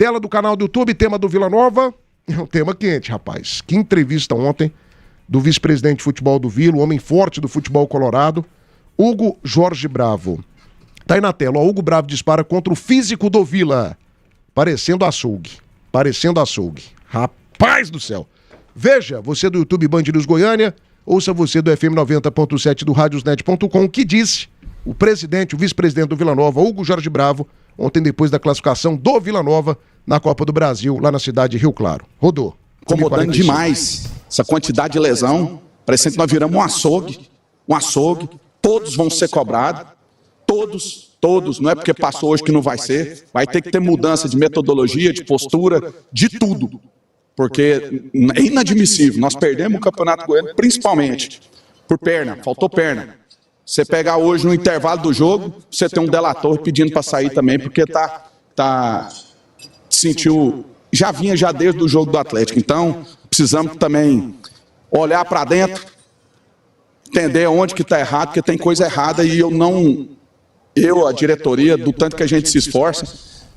Tela do canal do YouTube, tema do Vila Nova. É um tema quente, rapaz. Que entrevista ontem do vice-presidente de futebol do Vila, o homem forte do futebol colorado, Hugo Jorge Bravo. Tá aí na tela, ó, Hugo Bravo dispara contra o físico do Vila. Parecendo açougue. Rapaz do céu. Veja, você do YouTube Band News Goiânia, ouça você do FM 90.7 do radiosnet.com, que disse o presidente, o vice-presidente do Vila Nova, Hugo Jorge Bravo, ontem depois da classificação do Vila Nova na Copa do Brasil, lá na cidade de Rio Claro. Rodou. Incomodando demais essa quantidade de lesão. Parecendo que nós viramos um açougue. Todos vão ser cobrados. Todos. Não é porque passou hoje que não vai ser. Vai ter que ter mudança de metodologia, de postura, de tudo. Porque é inadmissível. Nós perdemos o Campeonato Goiano, principalmente por perna. Faltou perna. Você pegar hoje no intervalo do jogo, você tem um delator pedindo para sair também, porque sentiu, já vinha desde o jogo do Atlético. Então, precisamos também olhar para dentro, entender onde que está errado, porque tem coisa errada e a diretoria, do tanto que a gente se esforça,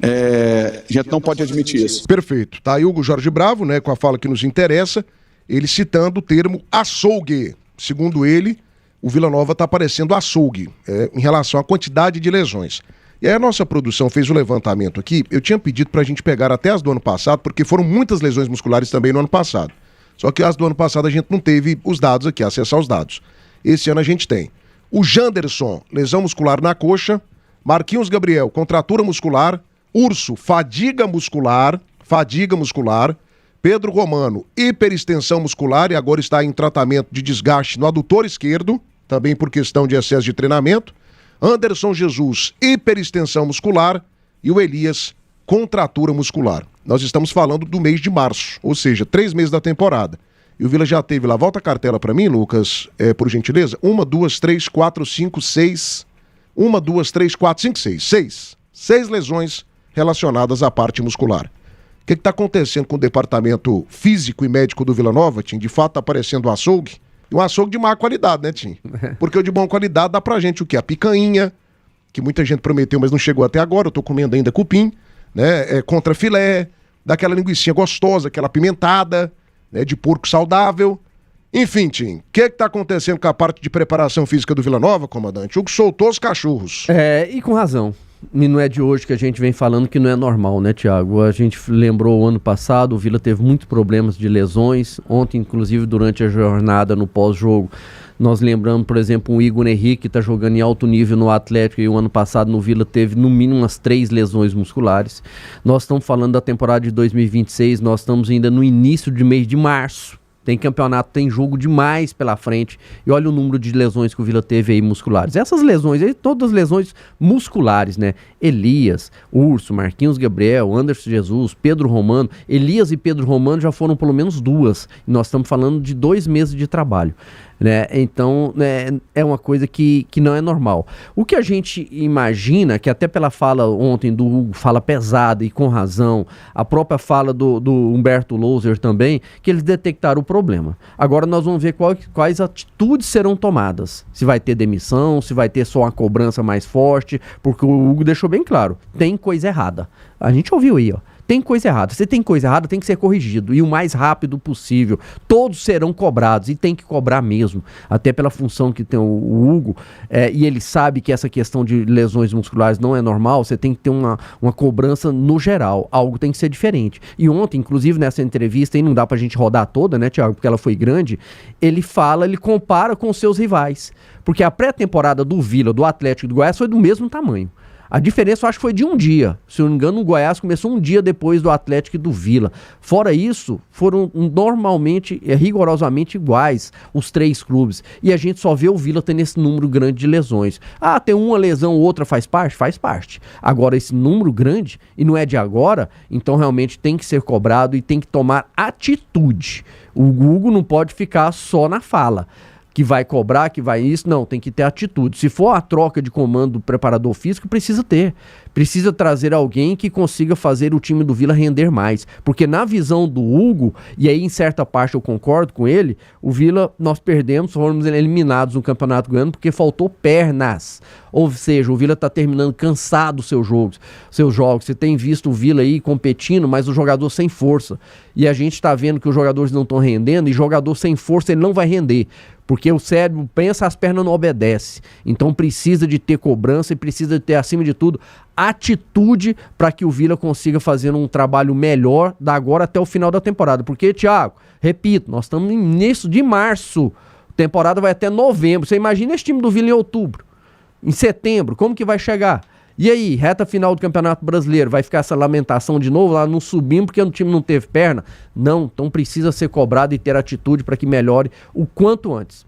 a gente não pode admitir isso. Perfeito. Tá aí Hugo Jorge Bravo, né, com a fala que nos interessa, ele citando o termo açougue. Segundo ele, o Vila Nova está parecendo açougue em relação à quantidade de lesões. E aí a nossa produção fez o levantamento aqui. Eu tinha pedido para a gente pegar até as do ano passado, porque foram muitas lesões musculares também no ano passado. Só que as do ano passado a gente não teve os dados aqui, acessar os dados. Esse ano a gente tem. O Janderson, lesão muscular na coxa. Marquinhos Gabriel, contratura muscular. Urso, fadiga muscular. Pedro Romano, hiperextensão muscular e agora está em tratamento de desgaste no adutor esquerdo, também por questão de excesso de treinamento. Anderson Jesus, hiperextensão muscular e o Elias, contratura muscular. Nós estamos falando do mês de março, ou seja, 3 meses da temporada. E o Vila já teve lá, volta a cartela para mim, Lucas, por gentileza. 1, 2, 3, 4, 5, 6. 1, 2, 3, 4, 5, 6. 6 lesões relacionadas à parte muscular. O que está acontecendo com o departamento físico e médico do Vila Nova, Tim? De fato está parecendo um açougue. Um açougue de má qualidade, né, Tim? Porque o de boa qualidade dá pra gente o quê? A picanha, que muita gente prometeu, mas não chegou até agora. Eu tô comendo ainda cupim, né? Contra filé, daquela linguicinha gostosa, aquela pimentada, né? De porco saudável. Enfim, Tim, o que tá acontecendo com a parte de preparação física do Vila Nova, comandante? O Hugo soltou os cachorros. E com razão. E não é de hoje que a gente vem falando que não é normal, né, Thiago? A gente lembrou o ano passado, o Vila teve muitos problemas de lesões. Ontem, inclusive, durante a jornada no pós-jogo, nós lembramos, por exemplo, o Igor Henrique, que está jogando em alto nível no Atlético, e o ano passado no Vila teve no mínimo umas 3 lesões musculares. Nós estamos falando da temporada de 2026, nós estamos ainda no início de mês de março. Tem campeonato, tem jogo demais pela frente. E olha o número de lesões que o Vila teve aí musculares. Essas lesões aí, todas lesões musculares, né? Elias, Urso, Marquinhos Gabriel, Anderson Jesus, Pedro Romano. Elias e Pedro Romano já foram pelo menos 2. E nós estamos falando de 2 meses de trabalho. Né? Então, né, é uma coisa que não é normal. O que a gente imagina, que até pela fala ontem do Hugo, fala pesada e com razão, a própria fala do Humberto Louser também, que eles detectaram o problema. Agora nós vamos ver quais atitudes serão tomadas. Se vai ter demissão, se vai ter só uma cobrança mais forte, porque o Hugo deixou bem claro, tem coisa errada. A gente ouviu aí, ó. Tem coisa errada. Se tem coisa errada, tem que ser corrigido. E o mais rápido possível. Todos serão cobrados. E tem que cobrar mesmo. Até pela função que tem o Hugo. E ele sabe que essa questão de lesões musculares não é normal. Você tem que ter uma cobrança no geral. Algo tem que ser diferente. E ontem, inclusive nessa entrevista, e não dá pra gente rodar toda, né, Thiago? Porque ela foi grande. Ele compara com os seus rivais. Porque a pré-temporada do Vila, do Atlético e do Goiás foi do mesmo tamanho. A diferença eu acho que foi de um dia. Se eu não me engano, o Goiás começou um dia depois do Atlético e do Vila. Fora isso, foram normalmente, rigorosamente iguais os 3 clubes. E a gente só vê o Vila tendo esse número grande de lesões. Ah, tem uma lesão, outra faz parte? Faz parte. Agora, esse número grande, e não é de agora, então realmente tem que ser cobrado e tem que tomar atitude. O Hugo não pode ficar só na fala. que vai cobrar, que vai isso. Não, tem que ter atitude. Se for a troca de comando do preparador físico, precisa ter. Precisa trazer alguém que consiga fazer o time do Vila render mais. Porque na visão do Hugo, e aí em certa parte eu concordo com ele, o Vila nós perdemos, fomos eliminados no Campeonato Goiano porque faltou pernas. Ou seja, o Vila está terminando cansado dos seus jogos. Você tem visto o Vila aí competindo, mas o jogador sem força. E a gente está vendo que os jogadores não estão rendendo, e jogador sem força ele não vai render. Porque o cérebro pensa, as pernas não obedecem. Então precisa de ter cobrança e precisa de ter, acima de tudo, atitude para que o Vila consiga fazer um trabalho melhor da agora até o final da temporada. Porque, Thiago, repito, nós estamos no início de março. A temporada vai até novembro. Você imagina esse time do Vila em outubro, em setembro, como que vai chegar? E aí, reta final do Campeonato Brasileiro, vai ficar essa lamentação de novo? Lá não subimos porque o time não teve perna? Não, então precisa ser cobrado e ter atitude para que melhore o quanto antes.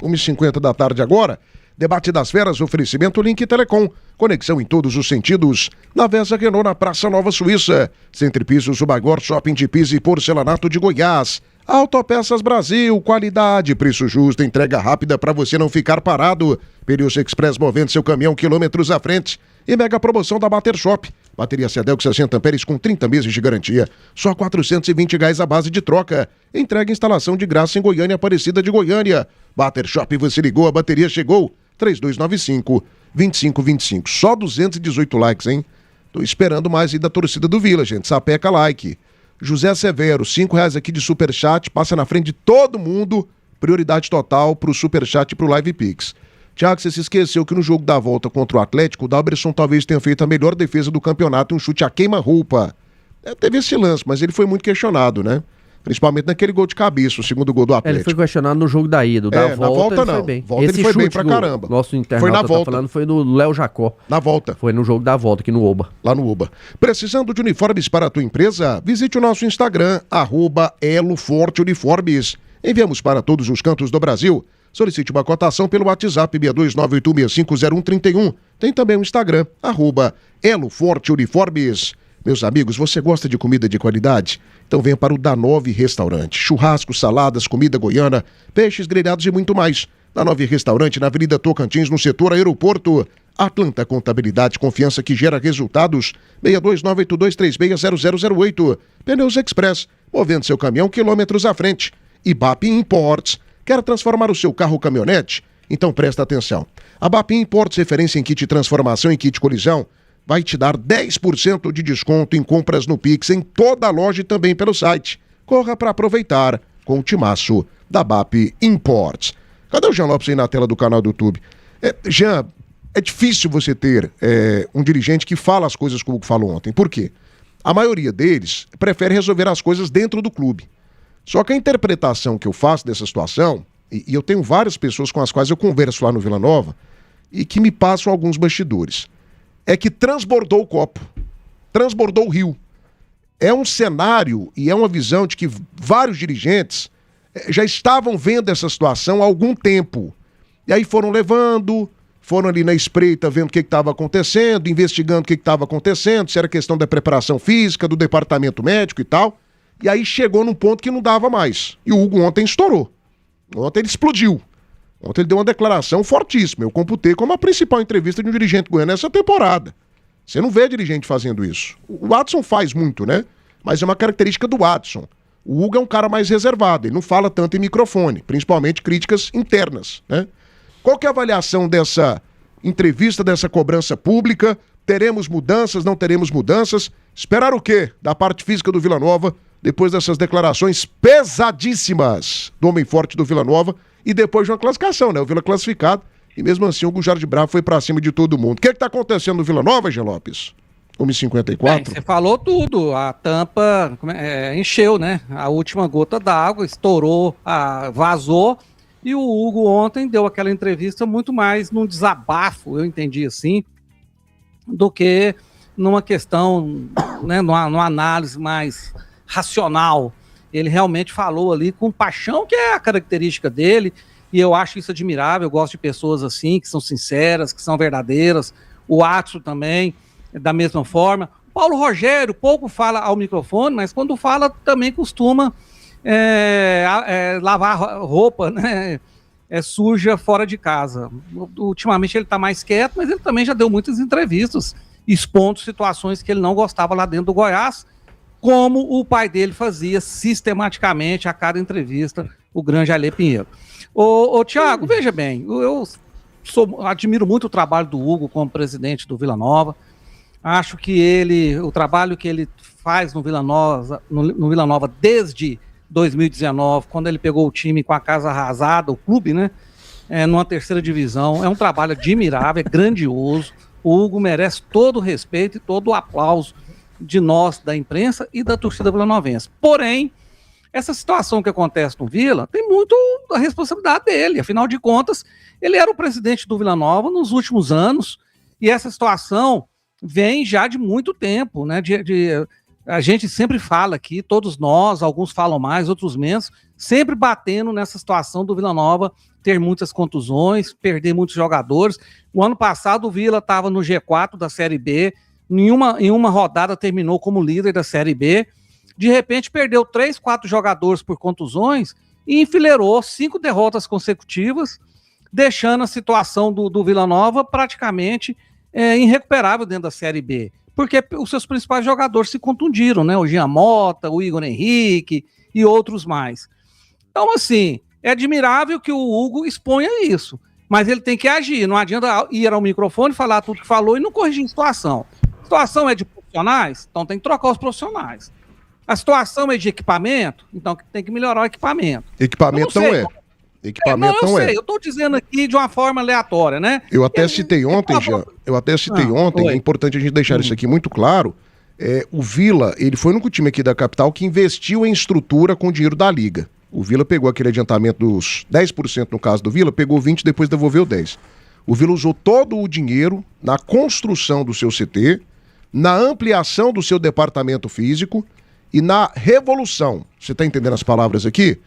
1h50 da tarde agora. Debate das Feras, oferecimento Link Telecom. Conexão em todos os sentidos. Na Vesa Renault, na Praça Nova Suíça. Centripisos Subagor, Shopping de Piso e Porcelanato de Goiás. Autopeças Brasil, qualidade, preço justo, entrega rápida para você não ficar parado. Pneus Express, movendo seu caminhão quilômetros à frente. E mega promoção da Bater Shop. Bateria Cedelco 60 amperes com 30 meses de garantia. Só R$ 420 a base de troca. Entrega e instalação de graça em Goiânia, Aparecida de Goiânia. Bater Shop, você ligou, a bateria chegou. 3295-2525. Só 218 likes, hein? Tô esperando mais aí da torcida do Vila, gente. Sapeca like. José Severo, R$5 aqui de superchat, passa na frente de todo mundo, prioridade total pro superchat e pro Live Pix. Thiago, você se esqueceu que no jogo da volta contra o Atlético, o Dalberson talvez tenha feito a melhor defesa do campeonato, um chute a queima-roupa. Teve esse lance, mas ele foi muito questionado, né? Principalmente naquele gol de cabeça, o segundo gol do Atlético. Ele foi questionado no jogo da ida, na volta ele não. Foi bem. Volta ele foi bem pra caramba. Nosso internauta foi na volta. Tá falando foi do Léo Jacó. Na volta. Foi no jogo da volta, aqui no Oba. Lá no Oba. Precisando de uniformes para a tua empresa? Visite o nosso Instagram, @EloForteUniformes. Enviamos para todos os cantos do Brasil. Solicite uma cotação pelo WhatsApp 62986650131. Tem também o Instagram, @EloForteUniformes. Meus amigos, você gosta de comida de qualidade? Então venha para o Danove Restaurante. Churrasco, saladas, comida goiana, peixes grelhados e muito mais. Danove Restaurante na Avenida Tocantins, no setor aeroporto. Atlanta Contabilidade, confiança que gera resultados. 62982360008. Pneus Express, movendo seu caminhão quilômetros à frente. IBAP Imports, quer transformar o seu carro ou caminhonete? Então presta atenção. A BAP Imports, referência em kit de transformação e kit colisão, vai te dar 10% de desconto em compras no Pix em toda a loja e também pelo site. Corra para aproveitar com o timaço da BAP Imports. Cadê o Jean Lopes aí na tela do canal do YouTube? Jean, é difícil você ter um dirigente que fala as coisas como falou ontem. Por quê? A maioria deles prefere resolver as coisas dentro do clube. Só que a interpretação que eu faço dessa situação, e eu tenho várias pessoas com as quais eu converso lá no Vila Nova, e que me passam alguns bastidores, é que transbordou o copo, transbordou o rio. É um cenário e é uma visão de que vários dirigentes já estavam vendo essa situação há algum tempo. E aí foram levando, foram ali na espreita vendo o que estava acontecendo, investigando o que estava acontecendo, se era questão da preparação física, do departamento médico e tal. E aí chegou num ponto que não dava mais. E o Hugo ontem estourou. Ontem ele explodiu. Ontem ele deu uma declaração fortíssima. Eu computei como a principal entrevista de um dirigente goiano nessa temporada. Você não vê dirigente fazendo isso. O Watson faz muito, né? Mas é uma característica do Watson. O Hugo é um cara mais reservado. Ele não fala tanto em microfone, principalmente críticas internas, né? Qual que é a avaliação dessa entrevista, dessa cobrança pública? Teremos mudanças, não teremos mudanças? Esperar o quê da parte física do Vila Nova depois dessas declarações pesadíssimas do homem forte do Vila Nova e depois de uma classificação, né? O Vila classificado e mesmo assim o Hugo Jardim Bravo foi pra cima de todo mundo. O que tá acontecendo no Vila Nova, Jean Lopes? 1h54. Você falou tudo, a tampa encheu, né? A última gota d'água estourou, vazou, e o Hugo ontem deu aquela entrevista muito mais num desabafo, eu entendi assim, do que numa questão, né, numa análise mais racional. Ele realmente falou ali com paixão, que é a característica dele, e eu acho isso admirável. Eu gosto de pessoas assim, que são sinceras, que são verdadeiras. O Atso também, da mesma forma. Paulo Rogério pouco fala ao microfone, mas quando fala também costuma lavar roupa, né? surja fora de casa. Ultimamente ele está mais quieto, mas ele também já deu muitas entrevistas expondo situações que ele não gostava lá dentro do Goiás, como o pai dele fazia sistematicamente a cada entrevista, o grande Alê Pinheiro. Ô Thiago, veja bem, eu admiro muito o trabalho do Hugo como presidente do Vila Nova. Acho que o trabalho que ele faz no Vila Nova desde 2019, quando ele pegou o time com a casa arrasada, o clube, né, numa terceira divisão, é um trabalho admirável, é grandioso. O Hugo merece todo o respeito e todo o aplauso de nós, da imprensa e da torcida vilanovense. Porém, essa situação que acontece no Vila tem muito a responsabilidade dele. Afinal de contas, ele era o presidente do Vila Nova nos últimos anos e essa situação vem já de muito tempo, né? A gente sempre fala aqui, todos nós, alguns falam mais, outros menos, sempre batendo nessa situação do Vila Nova ter muitas contusões, perder muitos jogadores. O ano passado o Vila estava no G4 da Série B, em uma rodada terminou como líder da Série B, de repente perdeu 3, 4 jogadores por contusões e enfileirou 5 derrotas consecutivas, deixando a situação do Vila Nova praticamente irrecuperável dentro da Série B, porque os seus principais jogadores se contundiram, né? O Jean Mota, o Igor Henrique e outros mais. Então, assim, é admirável que o Hugo exponha isso, mas ele tem que agir, não adianta ir ao microfone, falar tudo que falou e não corrigir a situação. A situação é de profissionais, então tem que trocar os profissionais. A situação é de equipamento, então tem que melhorar o equipamento. Equipamento não é. Equipamento não é. Eu estou dizendo aqui de uma forma aleatória, né? Eu até citei ontem, Jean, é importante a gente deixar isso aqui muito claro. O Vila, ele foi o único time aqui da capital que investiu em estrutura com o dinheiro da Liga. O Vila pegou aquele adiantamento dos 10% no caso do Vila, pegou 20% e depois devolveu 10%. O Vila usou todo o dinheiro na construção do seu CT, na ampliação do seu departamento físico e na revolução. Você está entendendo as palavras aqui?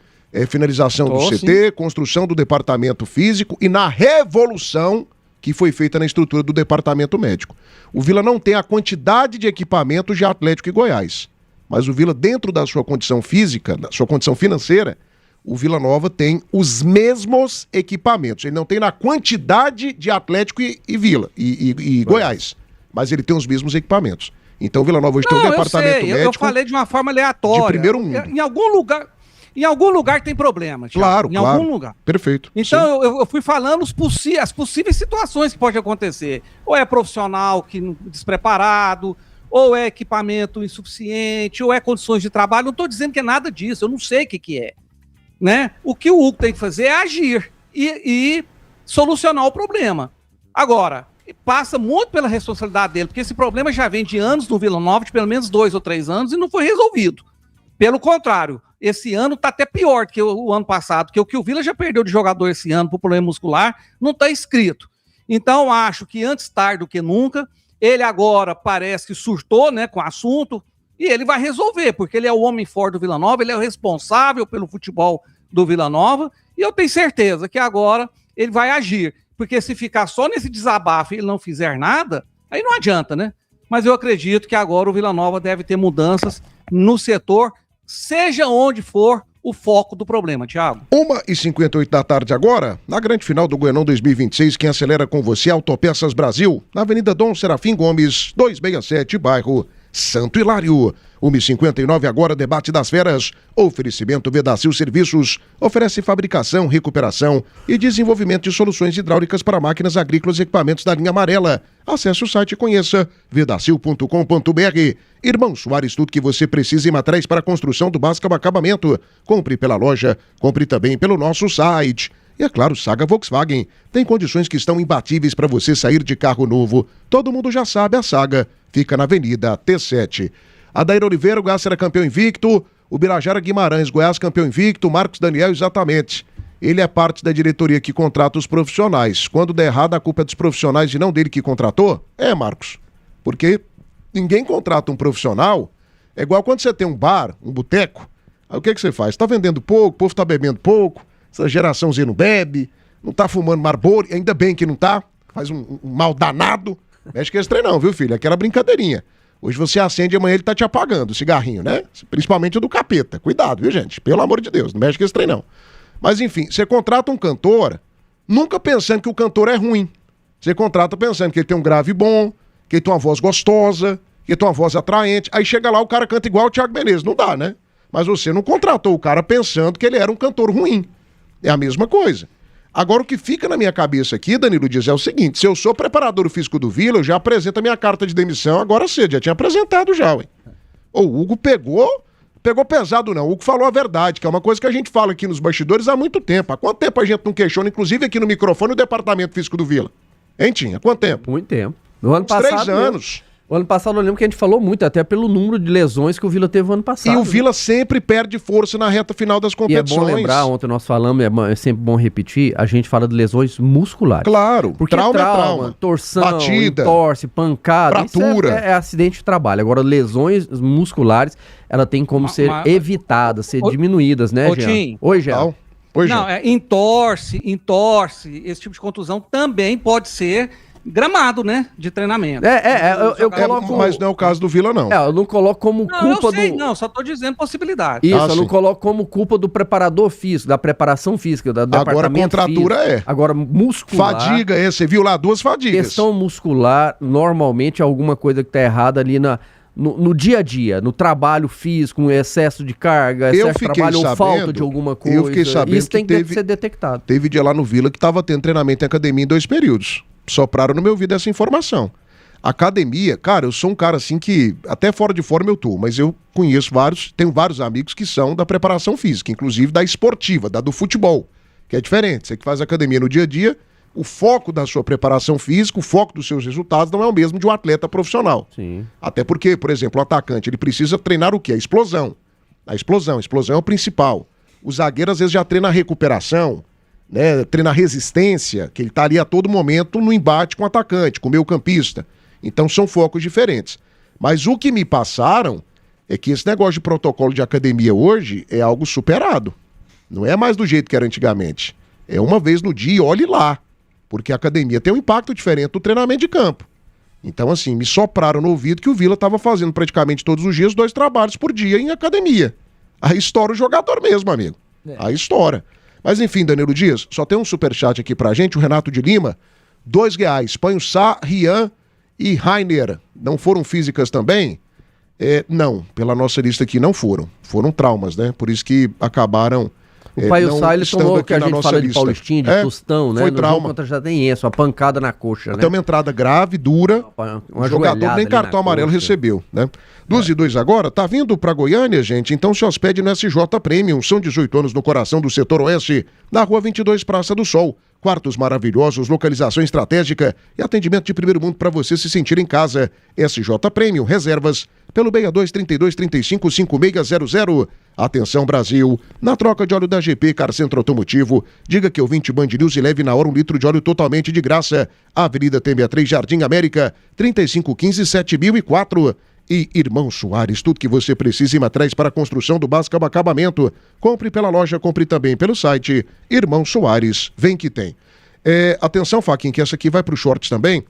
Finalização do CT, sim. Construção do departamento físico e na revolução que foi feita na estrutura do departamento médico. O Vila não tem a quantidade de equipamentos de Atlético e Goiás, mas o Vila, dentro da sua condição física, da sua condição financeira, o Vila Nova tem os mesmos equipamentos. Ele não tem na quantidade de Atlético e Vila e Goiás, mas ele tem os mesmos equipamentos. Então o Vila Nova hoje tem um departamento médico. Eu falei de uma forma aleatória. De primeiro mundo. Em algum lugar tem problema, Thiago. Claro, algum lugar. Perfeito. Então eu fui falando as possíveis situações que podem acontecer. Ou é profissional despreparado, ou é equipamento insuficiente, ou é condições de trabalho. Não estou dizendo que é nada disso, eu não sei o que é. Né? O que o Hugo tem que fazer é agir e solucionar o problema. Agora, passa muito pela responsabilidade dele, porque esse problema já vem de anos no Vila Nova, de pelo menos 2 ou 3 anos, e não foi resolvido. Pelo contrário, esse ano está até pior que o ano passado, porque o que o Vila já perdeu de jogador esse ano por problema muscular não está escrito. Então, acho que antes tarde do que nunca, ele agora parece que surtou, né, com o assunto, e ele vai resolver, porque ele é o homem forte do Vila Nova, ele é o responsável pelo futebol do Vila Nova, e eu tenho certeza que agora ele vai agir, porque se ficar só nesse desabafo e ele não fizer nada, aí não adianta, né? Mas eu acredito que agora o Vila Nova deve ter mudanças no setor, seja onde for o foco do problema, Thiago. 1h58 da tarde agora, na grande final do Goianão 2026, quem acelera com você, Autopeças Brasil, na Avenida Dom Serafim Gomes, 267, bairro Santo Hilário. 1h59 agora, debate das feras. Oferecimento Vedacil Serviços. Oferece fabricação, recuperação e desenvolvimento de soluções hidráulicas para máquinas agrícolas e equipamentos da linha amarela. Acesse o site e conheça vedacil.com.br. Irmão Soares, tudo que você precisa em materiais para a construção do básico ao acabamento. Compre pela loja, compre também pelo nosso site. E é claro, Saga Volkswagen. Tem condições que estão imbatíveis para você sair de carro novo. Todo mundo já sabe, a Saga fica na Avenida T7. Adair Oliveira, o Goiás era campeão invicto. O Birajara Guimarães, Goiás campeão invicto. Marcos Daniel, exatamente. Ele é parte da diretoria que contrata os profissionais. Quando der errado, a culpa é dos profissionais e não dele que contratou? Marcos. Porque ninguém contrata um profissional. É igual quando você tem um bar, um boteco. Aí o que você faz? Tá vendendo pouco, o povo tá bebendo pouco. Essa geraçãozinha não bebe, não tá fumando Marlboro, ainda bem que não tá. Faz um mal danado. Mexe com esse trem não, viu, filho? Aquela brincadeirinha. Hoje você acende e amanhã ele tá te apagando o cigarrinho, né? Principalmente o do capeta. Cuidado, viu, gente? Pelo amor de Deus, não mexe com esse trem não. Mas enfim, você contrata um cantor, nunca pensando que o cantor é ruim. Você contrata pensando que ele tem um grave bom, que ele tem uma voz gostosa, que ele tem uma voz atraente. Aí chega lá, o cara canta igual o Thiago Menezes. Não dá, né? Mas você não contratou o cara pensando que ele era um cantor ruim. É a mesma coisa. Agora, o que fica na minha cabeça aqui, Danilo Dias, é o seguinte: se eu sou preparador físico do Vila, eu já apresento a minha carta de demissão agora cedo. Já tinha apresentado já, ué. O Hugo pegou pesado não. O Hugo falou a verdade, que é uma coisa que a gente fala aqui nos bastidores há muito tempo. Há quanto tempo a gente não questiona, inclusive aqui no microfone, o departamento físico do Vila? Hein, Tinha? Quanto tempo? Muito tempo. No ano Uns passado, 3 anos. O ano passado eu lembro que a gente falou muito, até pelo número de lesões que o Vila teve o ano passado. E o Vila sempre perde força na reta final das E é competições. bom lembrar, ontem nós falamos, é sempre bom repetir, a gente fala de lesões musculares. Claro, Porque trauma é trauma. torção, Batida, entorse, pancada, fratura. Isso é acidente de trabalho. Agora, lesões musculares, ela tem como ser evitadas, ser diminuídas, né, Jean? Tim. Oi, Jean. Não. Oi, Não, gente. entorse, esse tipo de contusão também pode ser gramado, né, de treinamento. Eu coloco... Mas não é o caso do Vila, não. eu não coloco como culpa Não, só tô dizendo possibilidade. Isso, eu sim. não coloco como culpa do preparador físico, da preparação física, do Agora, departamento contratura físico. é. Agora, muscular... Fadiga, você viu lá 2 fadigas. Questão muscular, normalmente é alguma coisa que tá errada ali no dia a dia, no trabalho físico, um excesso de carga, excesso de trabalho ou falta de alguma coisa. Eu fiquei sabendo isso tem que ser detectado. Teve dia lá no Vila que tava tendo treinamento em academia em 2 períodos. Sopraram no meu ouvido essa informação. Academia, cara, eu sou um cara assim que, até fora de forma eu tô, mas eu conheço tenho vários amigos que são da preparação física, inclusive da esportiva, da do futebol, que é diferente. Você que faz academia no dia a dia, o foco da sua preparação física, o foco dos seus resultados não é o mesmo de um atleta profissional. Sim. Até porque, por exemplo, o atacante, ele precisa treinar o quê? A explosão é o principal. O zagueiro às vezes já treina a recuperação, né, treina a resistência, que ele tá ali a todo momento no embate com o atacante, com o meio-campista. Então são focos diferentes. Mas o que me passaram é que esse negócio de protocolo de academia hoje é algo superado. Não é mais do jeito que era antigamente. É uma vez no dia e olhe lá. Porque a academia tem um impacto diferente do treinamento de campo. Então, assim, me sopraram no ouvido que o Vila estava fazendo praticamente todos os dias 2 trabalhos por dia em academia. Aí estoura o jogador mesmo, amigo. Aí estoura. Mas enfim, Danilo Dias, só tem um superchat aqui pra gente, o Renato de Lima, R$2. Põe o Sá, Rian e Rainer. Não foram físicas também? Não, pela nossa lista aqui não foram. Foram traumas, né? Por isso que acabaram... O pai e o Sá, ele tomou o que a gente fala de lista. Paulistinha, de tostão, né? Foi no trauma. jogo contra já tem isso, a pancada na coxa, Até né? uma entrada grave, dura. Uma O jogador nem ali cartão na amarelo coxa. recebeu, né? 2-2 agora, tá vindo pra Goiânia, gente? Então se hospede no SJ Premium. São 18 anos no coração do setor oeste, na Rua 22, Praça do Sol. Quartos maravilhosos, localização estratégica e atendimento de primeiro mundo para você se sentir em casa. SJ Premium, reservas pelo 6232355600. Atenção Brasil, na troca de óleo da GP Car Centro Automotivo, diga que eu 20 Band News e leve na hora 1 litro de óleo totalmente de graça. Avenida T63, Jardim América, 3515-7004. E Irmão Soares, tudo que você precisa em materiais para a construção do básico ao acabamento. Compre pela loja, compre também pelo site. Irmão Soares, vem que tem. Atenção, Faquinha, que essa aqui vai pro shorts também.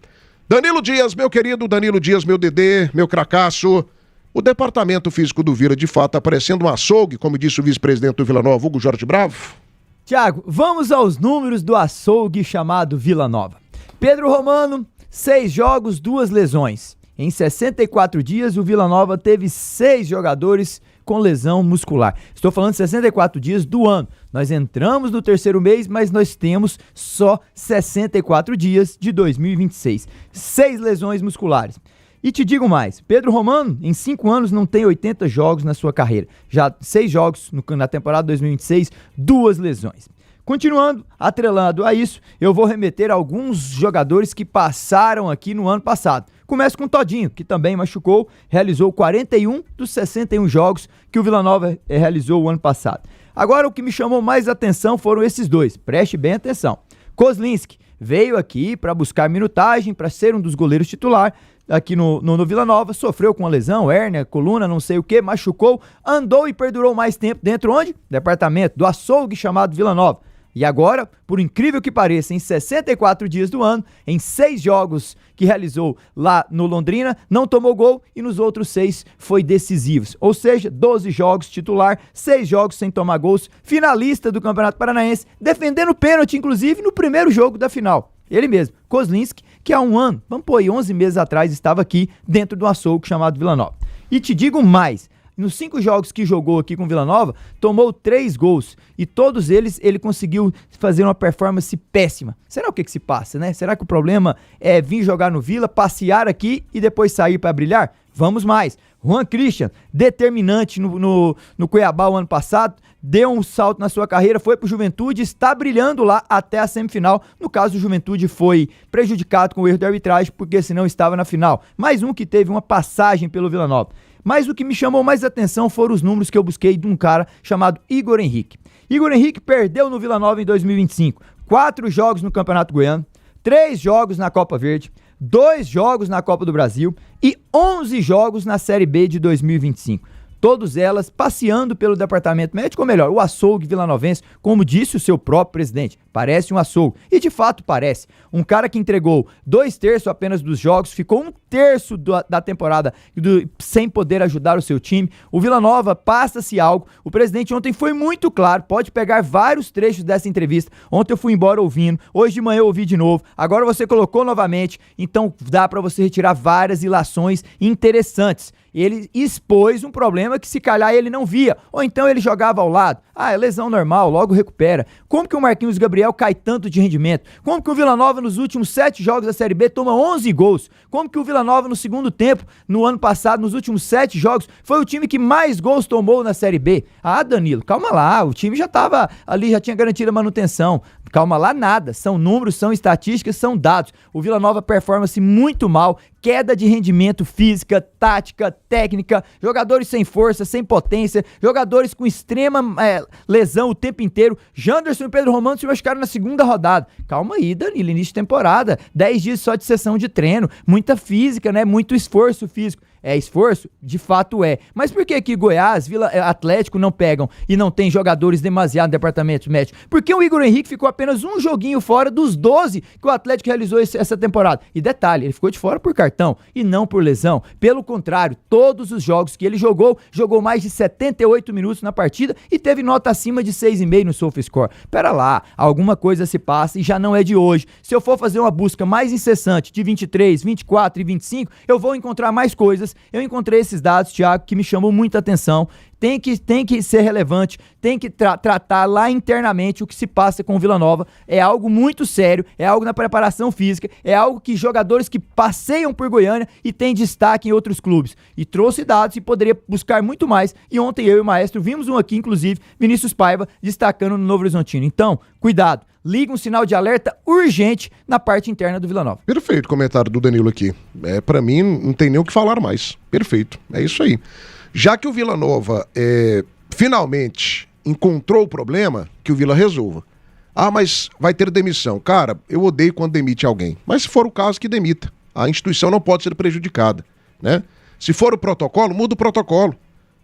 Danilo Dias, meu querido Danilo Dias, meu Dedê, meu cracaço. O departamento físico do Vila, de fato, aparecendo um açougue, como disse o vice-presidente do Vila Nova, Hugo Jorge Bravo. Tiago, vamos aos números do açougue chamado Vila Nova. Pedro Romano, 6 jogos, 2 lesões. Em 64 dias, o Vila Nova teve 6 jogadores com lesão muscular. Estou falando de 64 dias do ano. Nós entramos no 3º mês, mas nós temos só 64 dias de 2026. 6 lesões musculares. E te digo mais, Pedro Romano, em 5 anos, não tem 80 jogos na sua carreira. Já 6 jogos na temporada 2026, 2 lesões. Continuando, atrelado a isso, eu vou remeter a alguns jogadores que passaram aqui no ano passado. Começo com o Todinho, que também machucou, realizou 41 dos 61 jogos que o Vila Nova realizou o ano passado. Agora, o que me chamou mais atenção foram esses dois, preste bem atenção. Kozlinski veio aqui para buscar minutagem, para ser um dos goleiros titular aqui no Vila Nova, sofreu com uma lesão, hérnia, coluna, não sei o que, machucou, andou e perdurou mais tempo dentro onde? Departamento do açougue chamado Vila Nova. E agora, por incrível que pareça, em 64 dias do ano, em 6 jogos que realizou lá no Londrina, não tomou gol e nos outros 6 foi decisivo. Ou seja, 12 jogos titular, 6 jogos sem tomar gols, finalista do Campeonato Paranaense, defendendo pênalti, inclusive, no primeiro jogo da final. Ele mesmo, Kozlinski, que há um ano, vamos pôr aí, 11 meses atrás, estava aqui dentro do açougue chamado Vila Nova. E te digo mais, nos 5 jogos que jogou aqui com Vila Nova, tomou 3 gols e todos eles ele conseguiu fazer uma performance péssima. Será o que se passa, né? Será que o problema é vir jogar no Vila, passear aqui e depois sair para brilhar? Vamos mais. Juan Christian, determinante no Cuiabá o ano passado, deu um salto na sua carreira, foi pro Juventude, está brilhando lá até a semifinal. No caso, o Juventude foi prejudicado com o erro de arbitragem, porque senão estava na final. Mais um que teve uma passagem pelo Vila Nova. Mas o que me chamou mais atenção foram os números que eu busquei de um cara chamado Igor Henrique. Igor Henrique perdeu no Vila Nova em 2025. 4 jogos no Campeonato Goiano, 3 jogos na Copa Verde, 2 jogos na Copa do Brasil e 11 jogos na Série B de 2025. Todas elas passeando pelo departamento médico, ou melhor, o açougue vilanovense, como disse o seu próprio presidente, parece um açougue. E de fato parece. Um cara que entregou 2/3 apenas dos jogos, ficou 1/3 da temporada sem poder ajudar o seu time. O Vila Nova passa-se algo. O presidente ontem foi muito claro, pode pegar vários trechos dessa entrevista. Ontem eu fui embora ouvindo, hoje de manhã eu ouvi de novo, agora você colocou novamente, então dá para você retirar várias ilações interessantes. Ele expôs um problema que se calhar ele não via, ou então ele jogava ao lado. Ah, é lesão normal, logo recupera. Como que o Marquinhos Gabriel cai tanto de rendimento? Como que o Vila Nova nos últimos 7 jogos da Série B toma 11 gols? Como que o Vila Nova no segundo tempo, no ano passado, nos últimos 7 jogos, foi o time que mais gols tomou na Série B? Ah, Danilo, calma lá, o time já estava ali, já tinha garantido a manutenção. Calma lá, nada. São números, são estatísticas, são dados. O Vila Nova performa-se muito mal, queda de rendimento física, tática, técnica, jogadores sem força, sem potência, jogadores com extrema lesão o tempo inteiro. Janderson e Pedro Romano se machucaram na segunda rodada. Calma aí, Danilo, início de temporada, 10 dias só de sessão de treino, muita física, né? Muito esforço físico. É esforço? De fato é. Mas por que aqui Goiás, Atlético não pegam e não tem jogadores demasiado no departamento médico? Porque o Igor Henrique ficou apenas um joguinho fora dos 12 que o Atlético realizou essa temporada. E detalhe, ele ficou de fora por cartão e não por lesão. Pelo contrário, todos os jogos que ele jogou mais de 78 minutos na partida e teve nota acima de 6,5 no SofaScore. Pera lá, alguma coisa se passa e já não é de hoje. Se eu for fazer uma busca mais incessante de 23, 24 e 25, eu vou encontrar mais coisas. Eu encontrei esses dados, Thiago, que me chamou muita atenção. Tem que ser relevante, tem que tratar lá internamente o que se passa com o Vila Nova. É algo muito sério, é algo na preparação física, é algo que jogadores que passeiam por Goiânia e têm destaque em outros clubes. E trouxe dados e poderia buscar muito mais. E ontem eu e o Maestro vimos um aqui, inclusive, Vinícius Paiva, destacando no Novo Horizontino. Então, cuidado. Liga um sinal de alerta urgente na parte interna do Vila Nova. Perfeito o comentário do Danilo aqui. Pra mim, não tem nem o que falar mais. Perfeito. É isso aí. Já que o Vila Nova finalmente encontrou o problema, que o Vila resolva. Ah, mas vai ter demissão. Cara, eu odeio quando demite alguém. Mas se for o caso, que demita. A instituição não pode ser prejudicada, né? Se for o protocolo, muda o protocolo.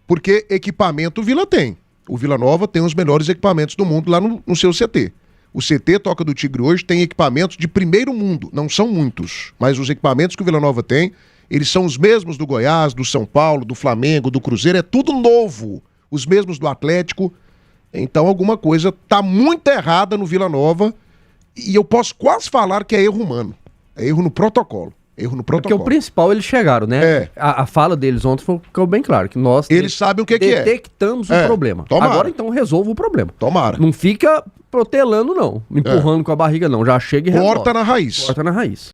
Porque equipamento o Vila tem. O Vila Nova tem os melhores equipamentos do mundo lá no seu CT. O CT Toca do Tigre hoje tem equipamentos de primeiro mundo, não são muitos, mas os equipamentos que o Vila Nova tem, eles são os mesmos do Goiás, do São Paulo, do Flamengo, do Cruzeiro, é tudo novo, os mesmos do Atlético. Então alguma coisa tá muito errada no Vila Nova e eu posso quase falar que é erro humano, é erro no protocolo. Erro no protocolo. Porque o principal eles chegaram, né? A fala deles ontem ficou bem claro, que nós eles sabem o que detectamos o problema. Tomara. Agora então resolva o problema. Tomara. Não fica protelando não, empurrando com a barriga não, já chega e resolve. Corta na raiz. Corta na raiz.